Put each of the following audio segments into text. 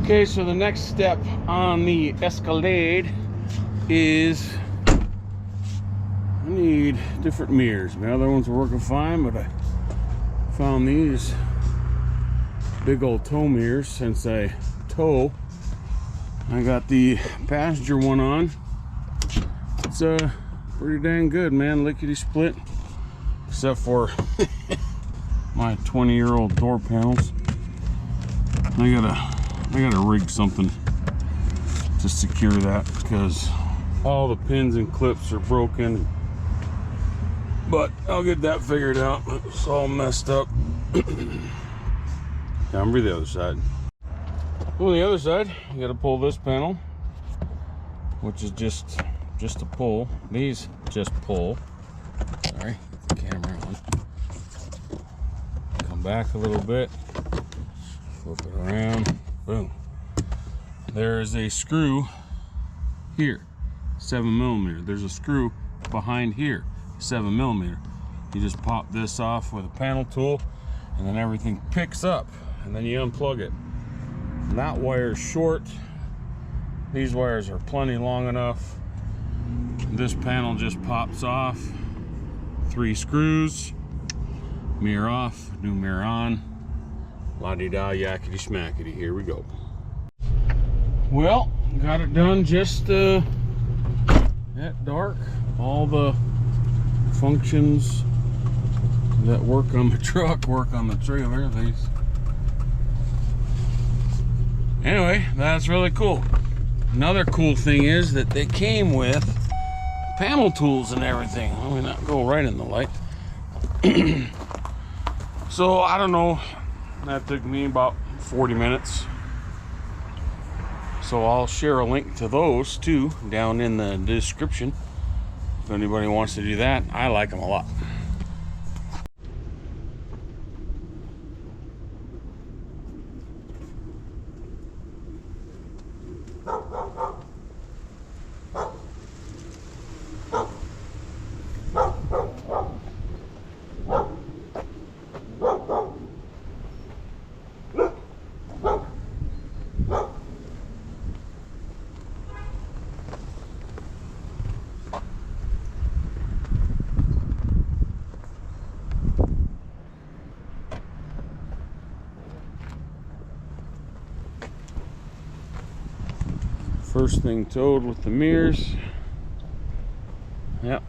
Okay, so the next step on the Escalade is I need different mirrors. My other ones were working fine, but I found these big old tow mirrors since I tow. I got the passenger one on. It's pretty dang good, man. Lickety split, except for my 20-year-old door panels. I gotta rig something to secure that because all the pins and clips are broken. But I'll get that figured out. It's all messed up. Now I'm the other side. On the other side, you gotta pull this panel, which is just a pull. These just pull. Sorry, get the camera on. Come back a little bit. Flip it around. Boom. There is a screw here, 7mm. There's a screw behind here, 7mm. You just pop this off with a panel tool, and then everything picks up, and then you unplug it. That wire is short. These wires are plenty long enough. This panel just pops off. 3 screws. Mirror off, new mirror on. La-di-da, yakety schmackety. Here we go. Well, got it done just at dark. All the functions that work on the truck work on the trailer. Anyway, that's really cool. Another cool thing is that they came with panel tools and everything. Let me not go right in the light. So I don't know, that took me about 40 minutes. So I'll share a link to those too down in the description if anybody wants to do that. I like them a lot. First thing towed with the mirrors. Yep,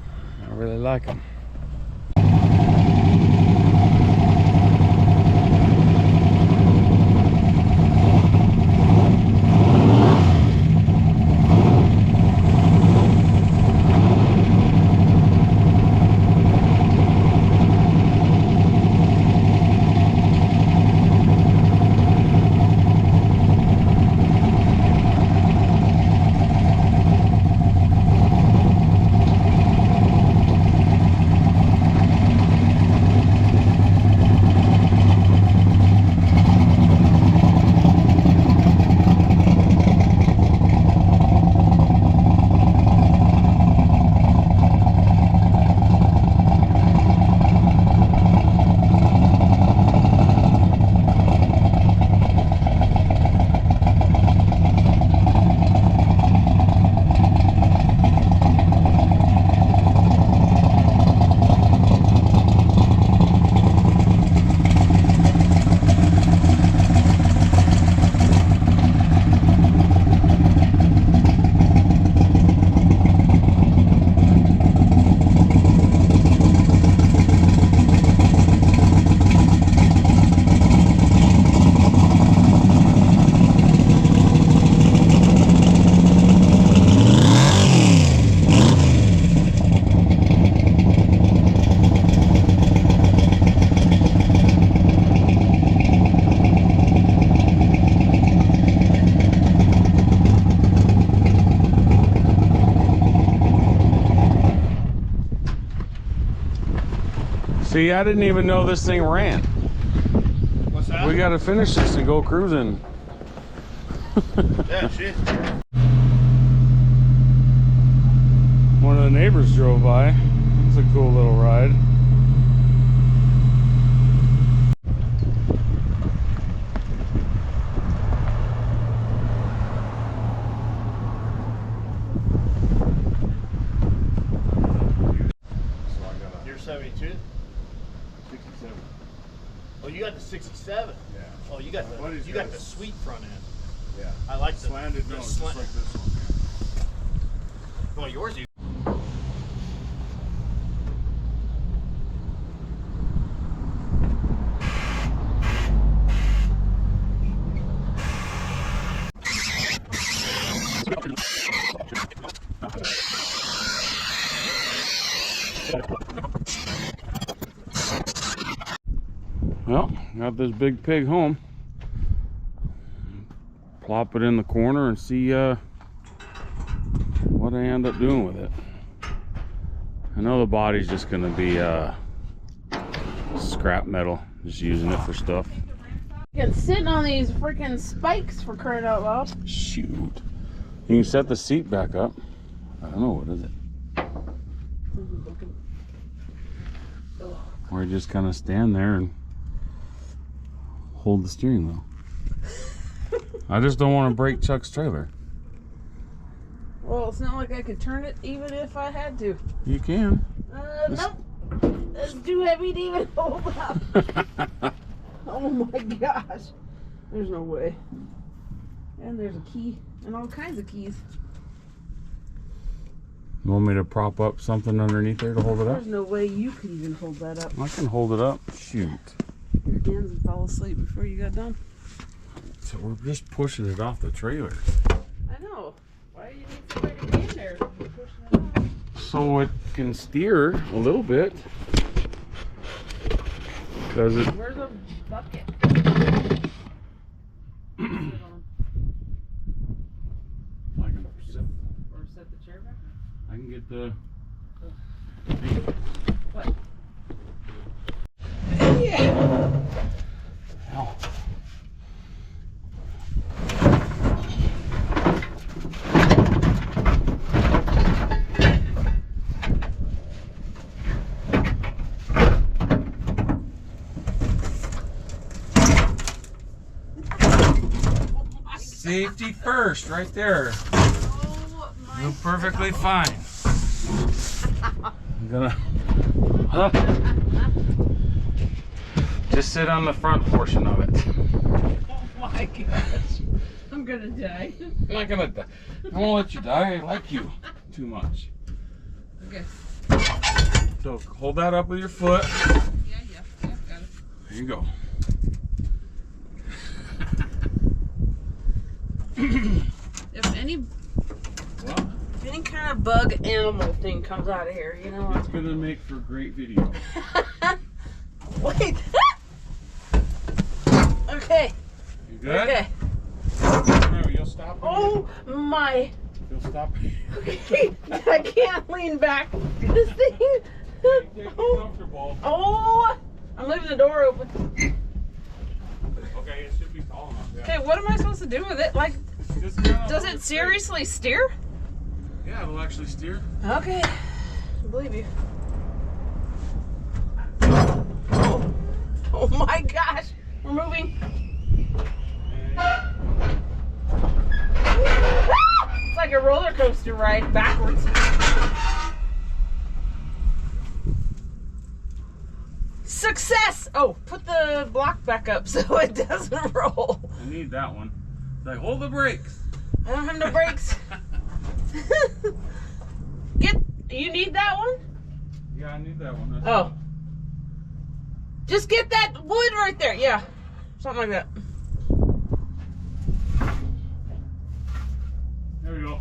I really like them. See, I didn't even know this thing ran. What's that? We gotta finish this and go cruising. Yeah, shit. One of the neighbors drove by. It's a cool little ride. 67. Yeah. Oh, you got My buddy's the got a- sweet front end. Yeah. I like the Slanted the nose, just slant- like this one. Oh, yours. Well, got this big pig home. Plop it in the corner and see what I end up doing with it. I know the body's just gonna be scrap metal, just using it for stuff. It's sitting on these freaking spikes for crying out loud. Shoot. You can set the seat back up. I don't know, what is it? Or just kind of stand there and hold the steering wheel. I just don't want to break Chuck's trailer. Well, it's not like I could turn it even if I had to. You can. Nope. It's too heavy to even hold up. Oh my gosh. There's no way. And there's a key and all kinds of keys. You want me to prop up something underneath there to hold it up? There's no way you could even hold that up. I can hold it up. Shoot. Your hands would fall asleep before you got done. So we're just pushing it off the trailer. I know. Why do you need somebody to be in there if you're pushing it off? So it can steer a little bit. Because it... Where's a bucket? I can sit, Or set the chair back? I can get the... What? Hell. Safety first, right there. Oh my. You're perfectly fine. I'm gonna just sit on the front portion of it. Oh my gosh. I'm gonna die. I'm not gonna die. I won't let you die. I like you too much. Okay. So hold that up with your foot. Yeah, got it. There you go. If any kind of bug animal thing comes out of here, you know. It's gonna make for great video. Wait. Okay. You good? Okay. Remember, you'll stop. Oh my. You'll stop. Okay. I can't lean back. This thing. Take it comfortable. Oh. I'm leaving the door open. Okay, it should be tall enough. Yeah. Okay, what am I supposed to do with it? Like, Just kinda does hold it it seriously steer? straight. Yeah, it'll actually steer. Okay. I believe you. Oh my gosh. We're moving. It's like a roller coaster ride backwards. Success! Oh, put the block back up so it doesn't roll. I need that one. Like, hold the brakes. I don't have no brakes. You need that one? Yeah, I need that one. That's Oh. Just get that wood right there. Yeah. Something like that. There we go.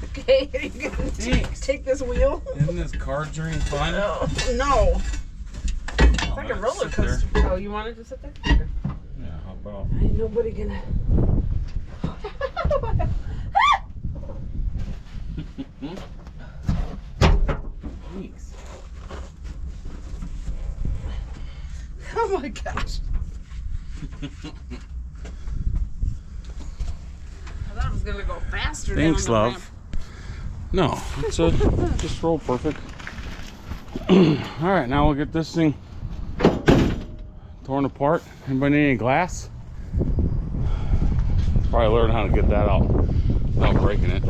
Okay, are you gonna take this wheel? Isn't this car dream fun? Oh, no. It's Oh, like a let's roller sit there. coaster. Oh, you wanted to sit there? Okay. Yeah, how about? Ain't nobody gonna. Thanks. Oh my gosh. I thought it was gonna go faster. Thanks, down the love. ramp. No, it's just roll perfect. All right, now we'll get this thing torn apart. Anybody need any glass? Probably learn how to get that out without breaking it.